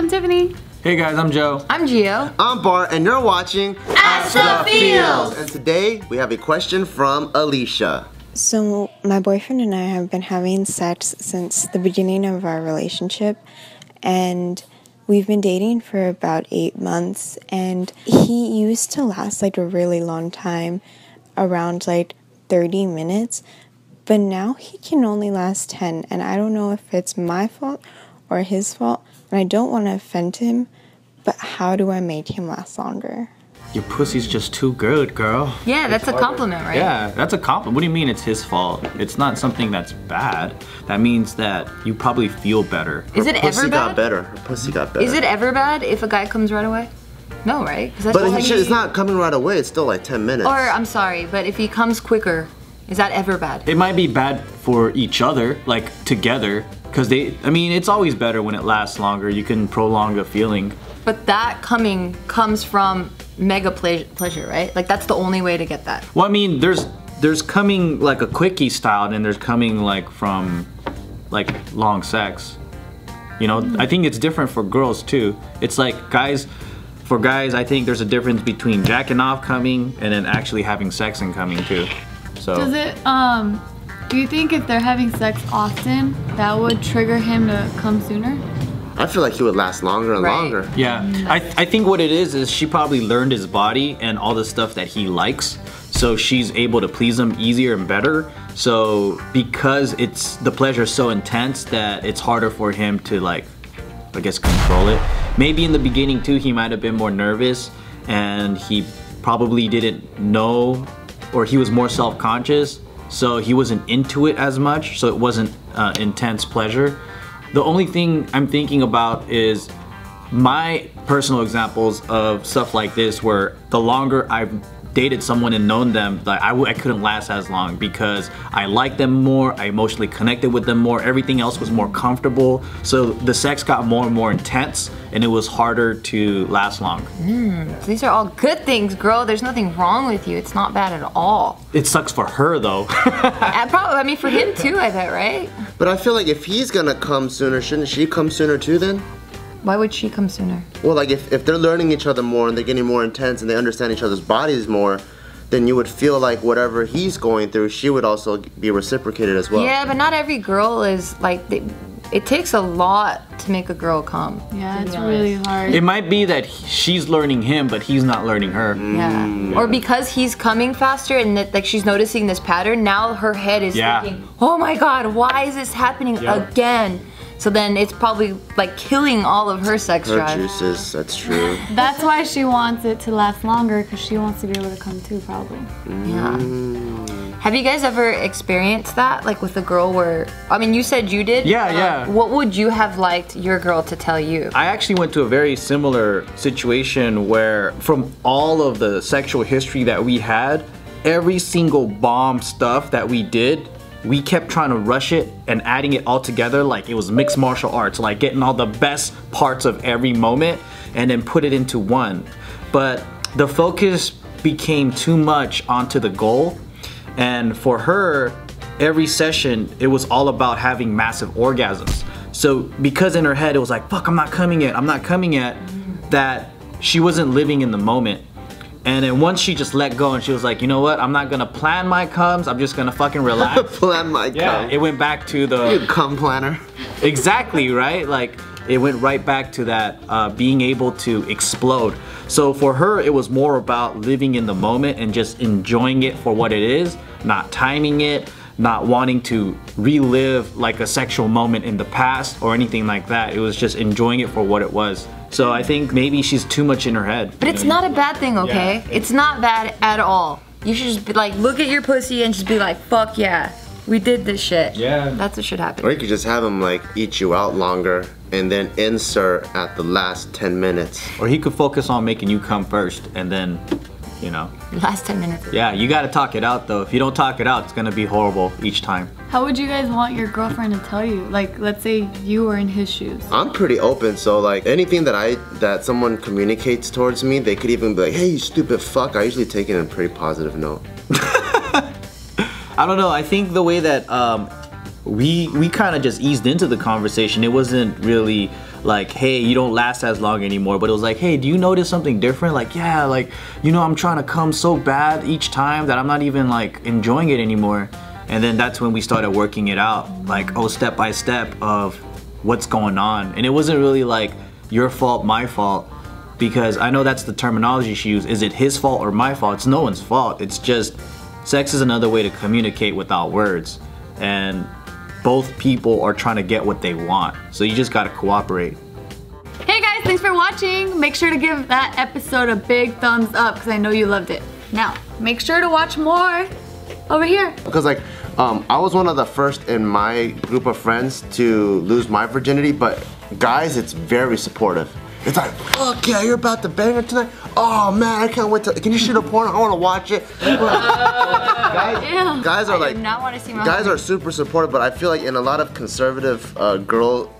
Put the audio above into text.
I'm Tiffany. Hey guys, I'm Joe. I'm Gio. I'm Bart, and you're watching AskTheFeels. And today we have a question from Alicia. So my boyfriend and I have been having sex since the beginning of our relationship, and we've been dating for about 8 months, and he used to last like a really long time, around like 30 minutes, but now he can only last 10, and I don't know if it's my fault or his fault, and I don't want to offend him, but how do I make him last longer? Your pussy's just too good, girl. Yeah, that's a compliment, right? Yeah, that's a compliment. What do you mean it's his fault? It's not something that's bad. That means that you probably feel better. Is it ever bad? Her pussy got better. Is it ever bad if a guy comes right away? No, right? 'Cause that's But all it's not coming right away. It's still like 10 minutes. Or, I'm sorry, but if he comes quicker, is that ever bad? It might be bad for each other, like together, because it's always better when it lasts longer. You can prolong the feeling. But that coming comes from mega pleasure, right? Like that's the only way to get that. Well, I mean, there's coming like a quickie style, and there's coming like from like long sex. You know, I think it's different for girls too. It's like for guys, I think there's a difference between jacking off coming and then actually having sex and coming too. So Does it, do you think if they're having sex often, that would trigger him to come sooner? I feel like he would last longer and longer. yeah, I think what it is she probably learned his body and all the stuff that he likes, so she's able to please him easier and better. So because the pleasure is so intense that it's harder for him to like, I guess, control it. Maybe in the beginning too, he might have been more nervous and he probably didn't know, or he was more self-conscious, so he wasn't into it as much, so it wasn't intense pleasure. The only thing I'm thinking about is my personal examples of stuff like this, where the longer I've dated someone and known them, like I couldn't last as long because I liked them more, I emotionally connected with them more, everything else was more comfortable, so the sex got more and more intense and it was harder to last long. So these are all good things, girl. There's nothing wrong with you. It's not bad at all. It sucks for her though. I mean for him too, I bet, right? But I feel like if he's gonna come sooner, shouldn't she come sooner too then? Why would she come sooner? Well, like if they're learning each other more and they're getting more intense and they understand each other's bodies more, then you would feel like whatever he's going through, she would also be reciprocated as well. Yeah, but not every girl is like, it takes a lot to make a girl come. Yeah, it's really hard. It might be that she's learning him, but he's not learning her. Yeah. Or because he's coming faster and that, like, she's noticing this pattern, now her head is thinking, oh my god, why is this happening again? So then it's probably like killing all of her sex drive. Her juices, that's true. That's why she wants it to last longer, because she wants to be able to come too, probably. Yeah. Have you guys ever experienced that, like with a girl where, I mean, you said you did? Yeah. What would you have liked your girl to tell you? I actually went to a very similar situation where from all of the sexual history that we had, every single bomb stuff that we did, we kept trying to rush it and adding it all together like it was mixed martial arts, like getting all the best parts of every moment and then put it into one. But the focus became too much onto the goal, and for her, every session, it was all about having massive orgasms. So because in her head it was like, fuck, I'm not coming yet, that she wasn't living in the moment. And then once she just let go and she was like, you know what, I'm not gonna plan my comes, I'm just gonna fucking relax. Plan my cum. It went back to the... You cum planner. Exactly, right? Like, it went right back to that being able to explode. So for her, it was more about living in the moment and just enjoying it for what it is, not timing it, not wanting to relive like a sexual moment in the past or anything like that. It was just enjoying it for what it was. So I think maybe she's too much in her head. But it's not a bad thing, okay? It's not bad at all. You should just be like, look at your pussy and just be like, fuck yeah, we did this shit. Yeah. That's what should happen. Or you could just have him like eat you out longer and then insert at the last 10 minutes. Or he could focus on making you come first and then, you know. Last 10 minutes. Yeah, you gotta talk it out though. If you don't talk it out, it's gonna be horrible each time. How would you guys want your girlfriend to tell you? Like, let's say you were in his shoes. I'm pretty open, so like anything that someone communicates towards me, they could even be like, hey, you stupid fuck. I usually take it in a pretty positive note. I don't know, I think the way that we kind of just eased into the conversation, it wasn't really like, hey, you don't last as long anymore, but it was like, hey, do you notice something different? Like, yeah, like, you know, I'm trying to come so bad each time that I'm not even like enjoying it anymore. And then that's when we started working it out, like, oh, step by step of what's going on. And it wasn't really like your fault, my fault, because I know that's the terminology she used. Is it his fault or my fault? It's no one's fault. It's just sex is another way to communicate without words. And both people are trying to get what they want. So you just gotta cooperate. Hey guys, thanks for watching. Make sure to give that episode a big thumbs up because I know you loved it. Now, make sure to watch more over here. Because like, I was one of the first in my group of friends to lose my virginity, but guys, it's very supportive. It's like, fuck yeah, you're about to bang her tonight? Oh man, I can't wait to, can you shoot a porn? I wanna watch it. Guys are like, I do not want to see my guys are super supportive, but I feel like in a lot of conservative girl